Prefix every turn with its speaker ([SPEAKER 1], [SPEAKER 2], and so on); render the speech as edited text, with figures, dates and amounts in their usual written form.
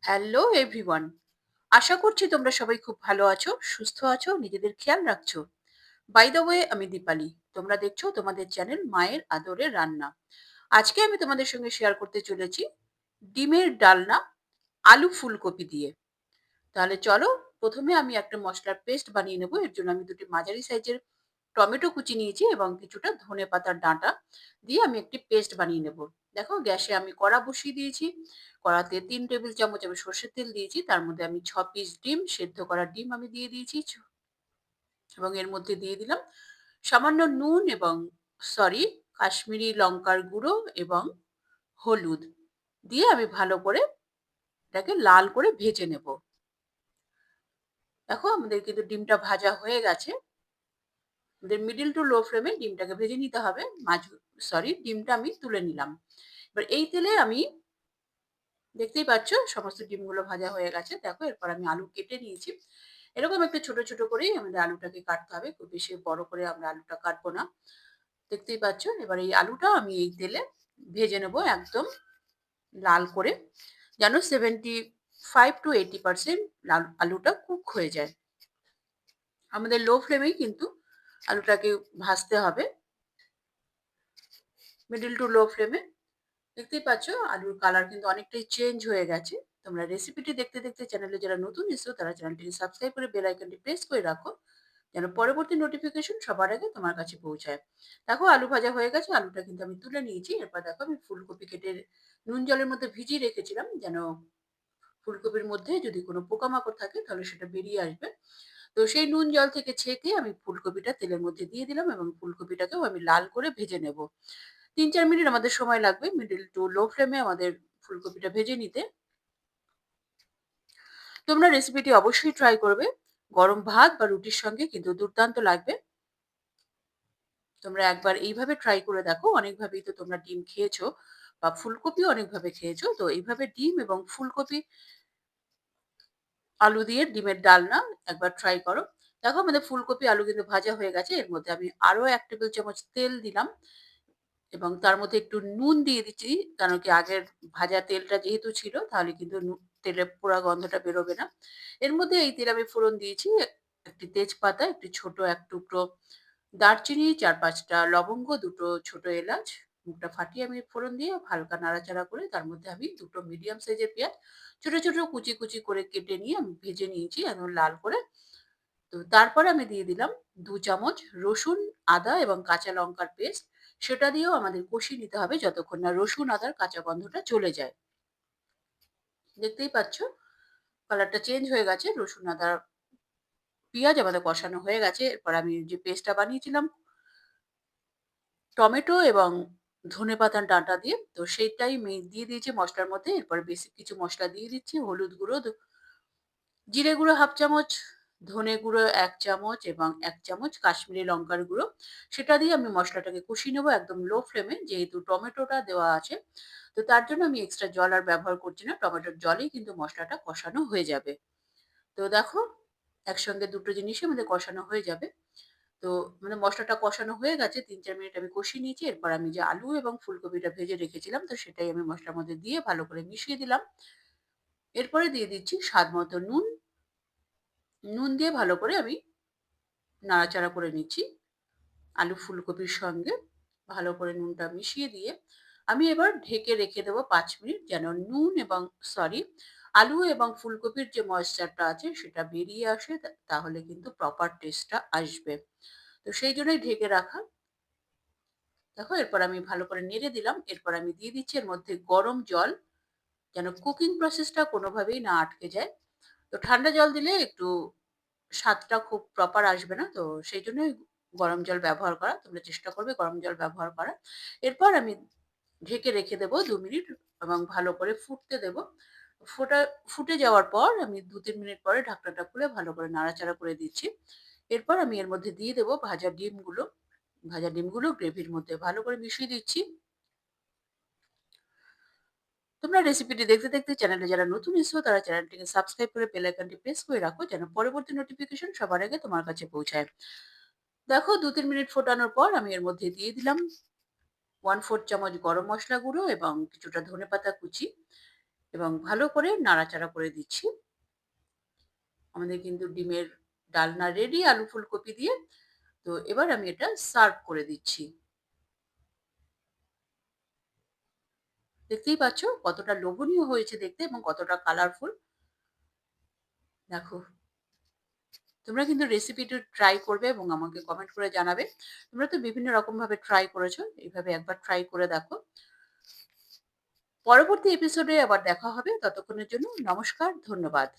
[SPEAKER 1] Hello everyone. আশা করছি তোমরা সবাই খুব ভালো আছো, সুস্থ আছো, নিজেদের খেয়াল রাখছো। বাই দ্য ওয়ে, আমি দীপালি। তোমরা দেখছো তোমাদের চ্যানেল মায়ের আদরে রান্না। আজকে আমি তোমাদের সঙ্গে শেয়ার করতে চলেছি ডিমের ডালনা আলু ফুলকপি দিয়ে। তাহলে চলো, প্রথমে আমি একটা মশলার পেস্ট বানিয়ে নেবো। এর জন্য আমি দুটি মাঝারি সাইজের টমেটো কুচি নিয়েছি এবং কিছুটা ধনেপাতার ডাঁটা দিয়ে আমি একটি পেস্ট বানিয়ে নেব। দেখো, গ্যাসে আমি কড়া বসিয়ে দিয়েছি। কড়াতে 3 টেবিল চামচ আমি সর্ষের তেল দিয়েছি। তার মধ্যে আমি 6 পিস ডিম, সেদ্ধ করা ডিম আমি দিয়ে দিয়েছি। এবং এর মধ্যে দিয়ে দিলাম সামান্য নুন এবং কাশ্মীরি লঙ্কার গুঁড়ো এবং হলুদ দিয়ে আমি ভালো করে এটাকে লাল করে ভেজে নেব। দেখো, আমাদের কিন্তু ডিমটা ভাজা হয়ে গেছে। আমাদের মিডল টু লো ফ্লেমে ডিমটাকে ভেজে নিতে হবে। ডিমটা আমি তুলে নিলাম। এবার এই তেলে আমি, দেখতেই পাচ্ছ, সমস্ত ডিমগুলো ভাজা হয়ে গেছে। দেখো, এরপর আমি আলু কেটে নিয়েছি। এরকম একটু ছোট ছোট করেই আমাদের আলুটাকে কাটতে হবে, খুব বেশি বড় করে আমরা আলুটা কাটবো না। দেখতেই পাচ্ছ, এবার এই আলুটা আমি এই তেলে ভেজে নেবো একদম লাল করে, যেন 75 to 80% আলুটা কুক হয়ে যায়। আমাদের লো ফ্লেমেই কিন্তু আলুটাকে ভাজতে হবে, মিডল টু লো ফ্লেমে। দেখতেই পাচ্ছ, আলুর কালার কিন্তু অনেকটাই চেঞ্জ হয়ে গেছে। তোমরা রেসিপিটি দেখতে দেখতে চ্যানেলে যারা নতুন এসছো তারা চ্যানেলটিকে সাবস্ক্রাইব করে বেল আইকনটি প্রেস করে রাখো, যেন পরবর্তী নোটিফিকেশন সবার আগে তোমার কাছে পৌঁছায়। দেখো, আলু ভাজা হয়ে গেছে, আলুটা কিন্তু আমি তুলে নিয়েছি। এরপর দেখো, আমি ফুলকপি কেটে নুন জলের মধ্যে ভিজিয়ে রেখেছিলাম, যেন ফুলকপির মধ্যে যদি কোনো পোকামাকড় থাকে তাহলে সেটা বেরিয়ে আসবে। তো সেই নুন জল থেকে ছেঁকে আমি ফুলকপিটা তেলের মধ্যে দিয়ে দিলাম এবং ফুলকপিটাকেও আমি লাল করে ভেজে নেব। 3-4 মিনিট আমাদের সময় লাগবে মিডল টু লো ফ্লেমে আমাদের ফুলকপিটা ভেজে নিতে। তোমরা রেসিপিটি অবশ্যই ট্রাই করবে। গরম ভাত বা রুটির সঙ্গে কিন্তু দুর্দান্ত লাগবে। তোমরা একবার এইভাবে ট্রাই করে দেখো। অনেকভাবেই তো তোমরা ডিম খেয়েছো বা ফুলকপিও অনেকভাবে খেয়েছো। তো এইভাবে ডিম এবং ফুলকপি, আলু দিয়ে ডিমের ডালনা একবার ট্রাই করো। দেখো, আমাদের ফুলকপি আলু কিন্তু ভাজা হয়ে গেছে। এর মধ্যে আমি আরো 1 টেবিল চামচ তেল দিলাম এবং তার মধ্যে একটু নুন দিয়ে দিচ্ছি। কারণ কি, আগের ভাজা তেলটা যেহেতু ছিল, তাহলে কিন্তু তেলের পোড়া গন্ধটা বেরোবে না। এর মধ্যে এই তেল আমি ফোড়ন দিয়েছি একটি তেজপাতা, একটি ছোট এক টুকরো দারচিনি, 4-5টা লবঙ্গ, দুটো ছোট এলাচ, মুখটা ফাটিয়ে আমি ফোড়ন দিয়ে হালকা নাড়াচাড়া করে তার মধ্যে আমি দুটো মিডিয়াম সাইজের পেঁয়াজ ছোট ছোট কুচি কুচি করে কেটে নিয়ে আমি ভেজে নিয়েছি একদম লাল করে। তো তারপরে আমি দিয়ে দিলাম 2 চামচ রসুন, আদা এবং কাঁচা লঙ্কার পেস্ট। সেটা দিয়েও আমাদের কষিয়ে নিতে হবে যতক্ষণ না রসুন আদার কাঁচা গন্ধটা চলে যায়। দেখতেই পাচ্ছ, কালারটা চেঞ্জ হয়ে গেছে। রসুন আদার পেঁয়াজ আমাদের কষানো হয়ে গেছে। এরপর আমি যে পেস্টটা বানিয়েছিলাম টমেটো এবং ধনেপাতার ডাঁটা দিয়ে, তো সেইটাই দিয়ে দিয়েছি মশলার মধ্যে। এরপর বেসিক কিছু মশলা দিয়ে দিচ্ছি। হলুদ গুঁড়ো, জিরে গুঁড়ো 1/2 চামচ, ধনে গুঁড়ো 1 চামচ এবং 1 চামচ কাশ্মীরি লঙ্কার গুঁড়ো। সেটা দিয়ে আমি মশলাটাকে কষিয়ে নেবো একদম লো ফ্লেমে। যেহেতু টমেটোটা দেওয়া আছে, তো তার জন্য আমি এক্সট্রা জল আর ব্যবহার করছি না। টমেটোর জলেই কিন্তু মশলাটা কষানো হয়ে যাবে। তো দেখো, একসঙ্গে দুটো জিনিসই আমাদের কষানো হয়ে যাবে। তো মানে মসলাটা কষানো হয়ে গেছে, 3-4 মিনিট আমি কষিয়ে নিয়েছি। এরপর আমি যে আলু এবং ফুলকপিটা ভেজে রেখেছিলাম, তো সেটাই আমি মসলার মধ্যে দিয়ে ভালো করে মিশিয়ে দিলাম। এরপরে দিয়ে দিচ্ছি স্বাদ মতো নুন। নুন দিয়ে ভালো করে আমি নাড়াচাড়া করে নিচ্ছি আলু ফুলকপির সঙ্গে। ভালো করে নুনটা মিশিয়ে দিয়ে আমি এবার ঢেকে রেখে দেবো 5 মিনিট, যেন নুন এবং সরি আলু এবং ফুলকপির যে ময়েশ্চারটা আছে সেটা বেরিয়ে আসে। তাহলে কিন্তু প্রপার টেস্টটা আসবে। তো সেই জন্যই ঢেকে রাখা। দেখো, এরপর আমি ভালো করে নেড়ে দিলাম। এরপর আমি দিয়ে দিচ্ছি এর মধ্যে গরম জল, যেন কুকিং প্রসেসটা কোনোভাবেই না আটকে যায়। তো ঠান্ডা জল দিলে একটু স্বাদটা খুব প্রপার আসবে না। তো সেই জন্যই গরম জল ব্যবহার করা। তোমরা চেষ্টা করবে গরম জল ব্যবহার করার। এরপর আমি ঢেকে রেখে দেবো 2 মিনিট এবং ভালো করে ফুটতে দেবো। ফোটা ফুটে যাওয়ার পর আমি 2-3 মিনিট পরে ঢাকনাটা খুলে ভালো করে নাড়াচাড়া করে দিচ্ছি। এরপর আমি এর মধ্যে দিয়ে দেবো ভাজা ডিমগুলো। ভাজা ডিমগুলো গ্রেভির মধ্যে ভালো করে মিশিয়ে দিচ্ছি। তোমরা রেসিপিটি দেখতে দেখতে চ্যানেলে যারা নতুন এসেছো তারা চ্যানেলটিকে সাবস্ক্রাইব করে বেল আইকনটি প্রেস করে রাখো, যেন পরবর্তী নোটিফিকেশন সবার আগে তোমার কাছে পৌঁছায়। দেখো, 2-3 মিনিট ফোটানোর পর আমি এর মধ্যে দিয়ে দিলাম 1/4 চামচ গরম মশলা গুঁড়ো এবং কিছুটা ধনেপাতা কুচি। এবং ভালো করে নাড়াচাড়া করে দিচ্ছি। আমাদের কিন্তু ডিমের ডালনা রেডি আলু ফুলকপি দিয়ে। তো এবার আমি এটা সার্ভ করে দিচ্ছি। দেখতেই পাচ্ছ কতটা লোভনীয় হয়েছে দেখতে এবং কতটা কালারফুল। দেখো, তোমরা কিন্তু রেসিপিটা ট্রাই করবে এবং আমাকে কমেন্ট করে জানাবে। তোমরা তো বিভিন্ন রকমভাবে ট্রাই করেছো। এভাবে একবার ট্রাই করে দেখো। পরবর্তী এপিসোডে আবার দেখা হবে। ততক্ষণের জন্য নমস্কার, ধন্যবাদ।